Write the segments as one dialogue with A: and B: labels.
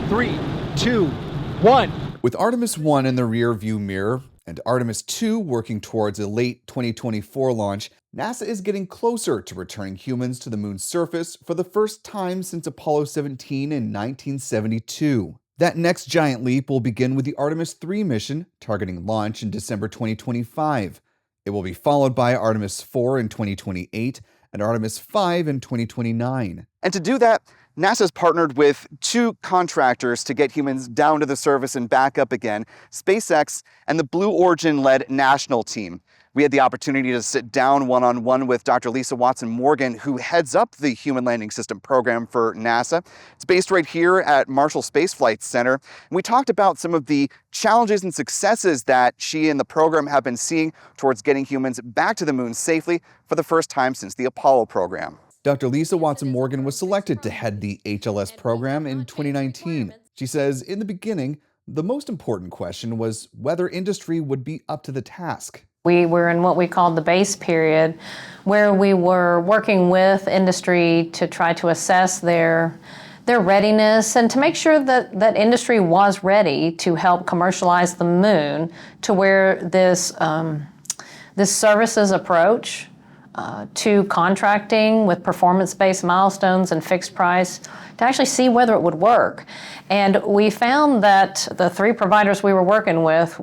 A: 3, 2, 1.
B: With Artemis 1 in the rear view mirror and Artemis 2 working towards a late 2024 launch, NASA is getting closer to returning humans to the moon's surface for the first time since Apollo 17 in 1972. That next giant leap will begin with the Artemis 3 mission, targeting launch in December 2025. It will be followed by Artemis 4 in 2028 and Artemis 5 in 2029. And to do that, NASA's partnered with two contractors to get humans down to the surface and back up again, SpaceX and the Blue Origin-led national team. We had the opportunity to sit down one-on-one with Dr. Lisa Watson-Morgan, who heads up the Human Landing System program for NASA. It's based right here at Marshall Spaceflight Center. And we talked about some of the challenges and successes that she and the program have been seeing towards getting humans back to the moon safely for the first time since the Apollo program. Dr. Lisa Watson-Morgan was selected to head the HLS program in 2019. She says, in the beginning, the most important question was whether industry would be up to the task.
C: We were in what we called the base period, where we were working with industry to try to assess their readiness and to make sure that industry was ready to help commercialize the moon to where this services approach to contracting with performance-based milestones and fixed price to actually see whether it would work. And we found that the three providers we were working with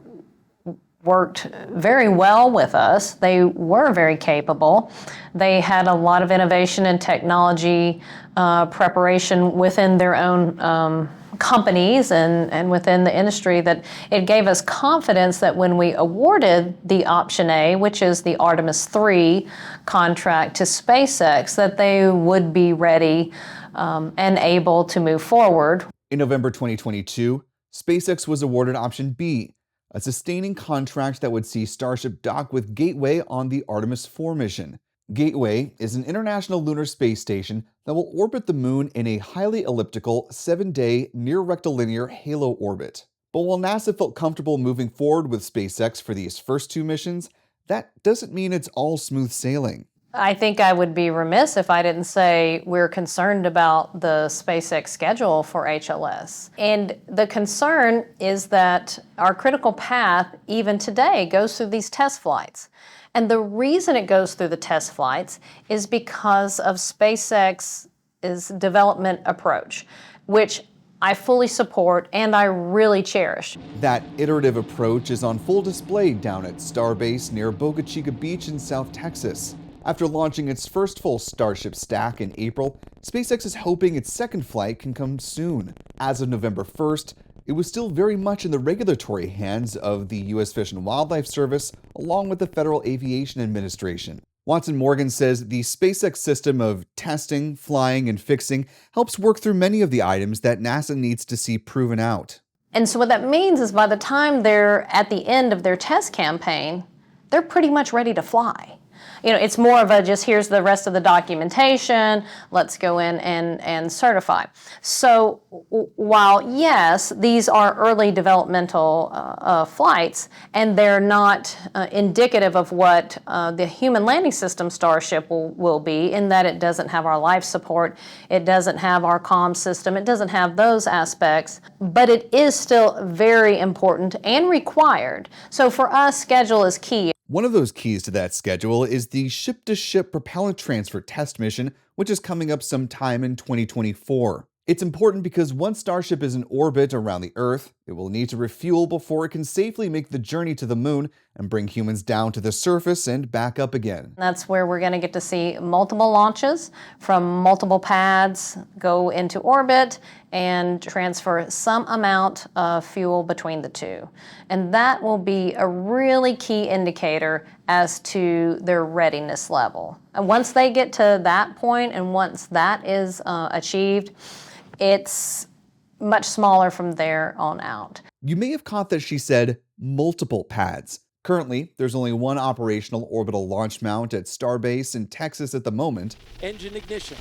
C: worked very well with us. They were very capable. They had a lot of innovation and technology preparation within their own companies and within the industry, that it gave us confidence that when we awarded the Option A, which is the Artemis 3 contract to SpaceX, that they would be ready and able to move forward.
B: In November 2022, SpaceX was awarded Option B, a sustaining contract that would see Starship dock with Gateway on the Artemis 4 mission. Gateway is an international lunar space station that will orbit the moon in a highly elliptical, 7-day, near-rectilinear halo orbit. But while NASA felt comfortable moving forward with SpaceX for these first two missions, that doesn't mean it's all smooth sailing.
C: I think I would be remiss if I didn't say we're concerned about the SpaceX schedule for HLS. And the concern is that our critical path, even today, goes through these test flights. And the reason it goes through the test flights is because of SpaceX's development approach, which I fully support and I really cherish.
B: That iterative approach is on full display down at Starbase near Boca Chica Beach in South Texas. After launching its first full Starship stack in April, SpaceX is hoping its second flight can come soon. As of November 1st, it was still very much in the regulatory hands of the U.S. Fish and Wildlife Service, along with the Federal Aviation Administration. Watson-Morgan says the SpaceX system of testing, flying, and fixing helps work through many of the items that NASA needs to see proven out.
C: And so what that means is by the time they're at the end of their test campaign, they're pretty much ready to fly. You know, it's more of a just here's the rest of the documentation, let's go in and certify. So while yes, these are early developmental flights and they're not indicative of what the human landing system Starship will be, in that it doesn't have our life support, it doesn't have our comm system, it doesn't have those aspects, but it is still very important and required. So for us, schedule is key.
B: One of those keys to that schedule is the ship-to-ship propellant transfer test mission, which is coming up sometime in 2024. It's important because once Starship is in orbit around the Earth, it will need to refuel before it can safely make the journey to the moon and bring humans down to the surface and back up again.
C: That's where we're going to get to see multiple launches from multiple pads go into orbit and transfer some amount of fuel between the two. And that will be a really key indicator as to their readiness level. And once they get to that point and once that is achieved, it's much smaller from there on out.
B: You may have caught that she said multiple pads. Currently, there's only one operational orbital launch mount at Starbase in Texas at the moment.
A: Engine ignition.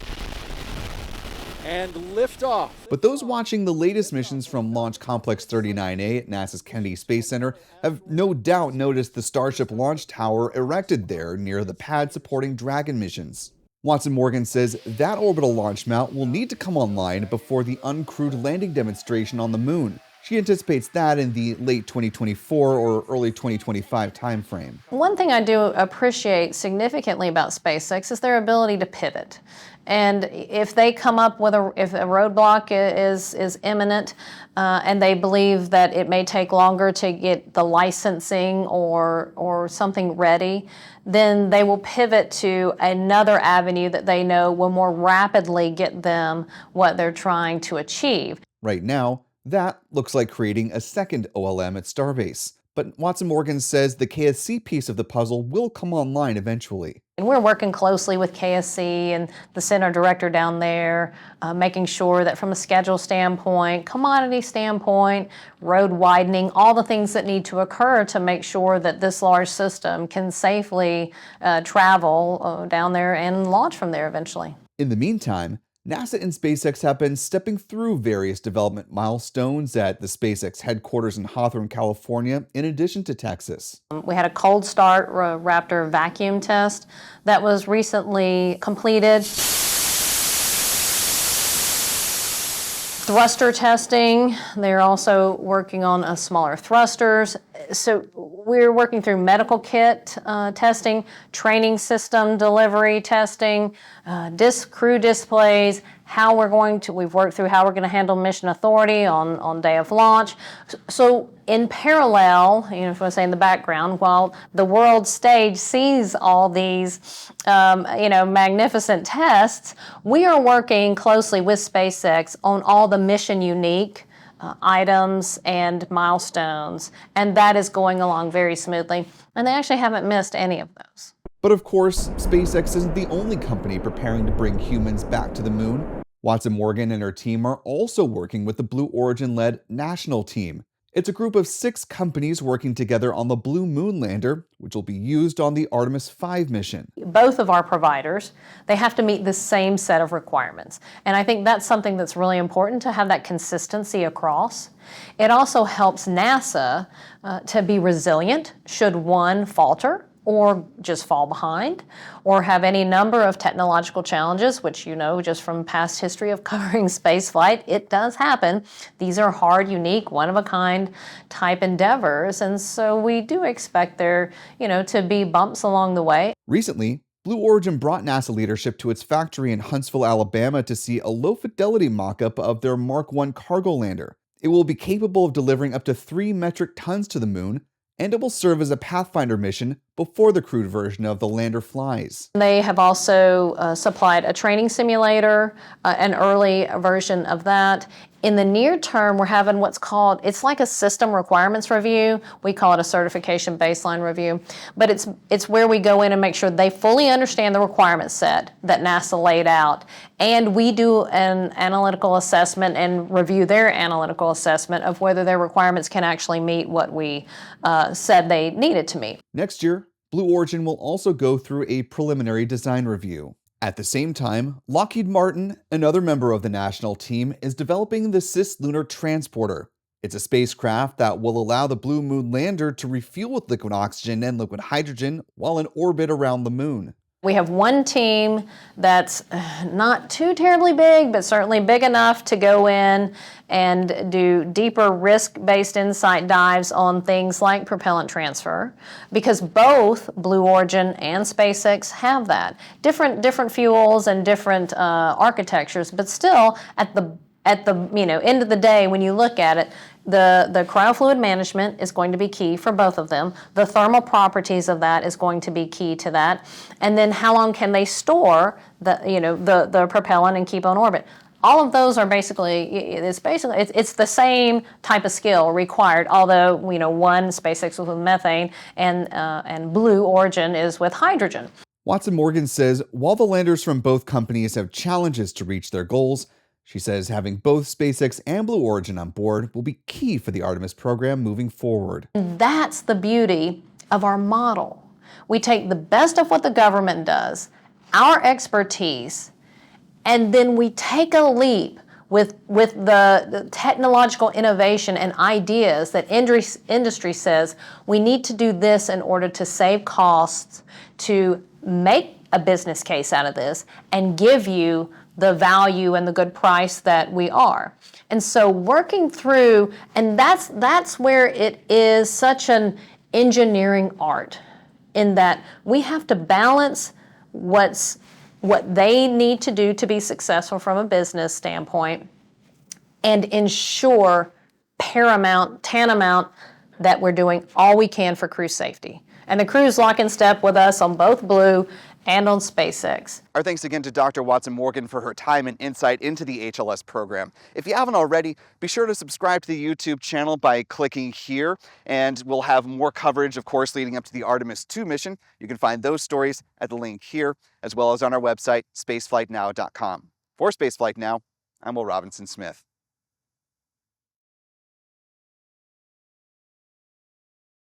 A: And liftoff.
B: But those watching the latest missions from Launch Complex 39A at NASA's Kennedy Space Center have no doubt noticed the Starship launch tower erected there near the pad supporting Dragon missions. Watson Morgan says that orbital launch mount will need to come online before the uncrewed landing demonstration on the moon. She anticipates that in the late 2024 or early 2025 timeframe.
C: One thing I do appreciate significantly about SpaceX is their ability to pivot. And if they come up with if a roadblock is imminent and they believe that it may take longer to get the licensing or something ready, then they will pivot to another avenue that they know will more rapidly get them what they're trying to achieve.
B: Right now, that looks like creating a second OLM at Starbase. But Watson Morgan says the KSC piece of the puzzle will come online eventually.
C: And we're working closely with KSC and the center director down there, making sure that from a schedule standpoint, commodity standpoint, road widening, all the things that need to occur to make sure that this large system can safely travel down there and launch from there eventually.
B: In the meantime, NASA and SpaceX have been stepping through various development milestones at the SpaceX headquarters in Hawthorne, California, in addition to Texas.
C: We had a cold start Raptor vacuum test that was recently completed. Thruster testing, they're also working on smaller thrusters. So we're working through medical kit testing, training system delivery testing, crew displays, we've worked through how we're going to handle mission authority on day of launch. So in parallel, if I say in the background, while the world stage sees all these, magnificent tests, we are working closely with SpaceX on all the mission unique items and milestones, and that is going along very smoothly. And they actually haven't missed any of those.
B: But of course, SpaceX isn't the only company preparing to bring humans back to the moon. Watson Morgan and her team are also working with the Blue Origin-led National Team. It's a group of 6 companies working together on the Blue Moon lander, which will be used on the Artemis V mission.
C: Both of our providers, they have to meet the same set of requirements. And I think that's something that's really important to have that consistency across. It also helps NASA to be resilient should one falter or just fall behind, or have any number of technological challenges, which just from past history of covering spaceflight, it does happen. These are hard, unique, one-of-a-kind type endeavors, and so we do expect there, to be bumps along the way.
B: Recently, Blue Origin brought NASA leadership to its factory in Huntsville, Alabama to see a low-fidelity mock-up of their Mark I cargo lander. It will be capable of delivering up to 3 metric tons to the moon, and it will serve as a Pathfinder mission before the crewed version of the lander flies.
C: They have also supplied a training simulator, an early version of that. In the near term, we're having it's like a system requirements review. We call it a certification baseline review. But it's where we go in and make sure they fully understand the requirement set that NASA laid out. And we do an analytical assessment and review their analytical assessment of whether their requirements can actually meet what we said they needed to meet.
B: Next year, Blue Origin will also go through a preliminary design review. At the same time, Lockheed Martin, another member of the national team, is developing the Cislunar Transporter. It's a spacecraft that will allow the Blue Moon lander to refuel with liquid oxygen and liquid hydrogen while in orbit around the moon.
C: We have one team that's not too terribly big, but certainly big enough to go in and do deeper risk-based insight dives on things like propellant transfer, because both Blue Origin and SpaceX have that. Different fuels and different architectures, but still at the end of the day, when you look at it, the cryofluid management is going to be key for both of them. The thermal properties of that is going to be key to that. And then how long can they store the propellant and keep on orbit? All of those are it's the same type of skill required, although one, SpaceX was with methane and Blue Origin is with hydrogen.
B: Watson Morgan says while the landers from both companies have challenges to reach their goals, she says having both SpaceX and Blue Origin on board will be key for the Artemis program moving forward.
C: That's the beauty of our model. We take the best of what the government does, our expertise, and then we take a leap with the technological innovation and ideas that industry says we need to do this in order to save costs, to make a business case out of this and give you the value and the good price that we are. And so working through, and that's where it is such an engineering art, in that we have to balance what they need to do to be successful from a business standpoint and ensure tantamount that we're doing all we can for crew safety. And the crew's lock in step with us on both Blue and on SpaceX.
B: Our thanks again to Dr. Watson-Morgan for her time and insight into the HLS program. If you haven't already, be sure to subscribe to the YouTube channel by clicking here, and we'll have more coverage, of course, leading up to the Artemis II mission. You can find those stories at the link here, as well as on our website, spaceflightnow.com. For Spaceflight Now, I'm Will Robinson Smith.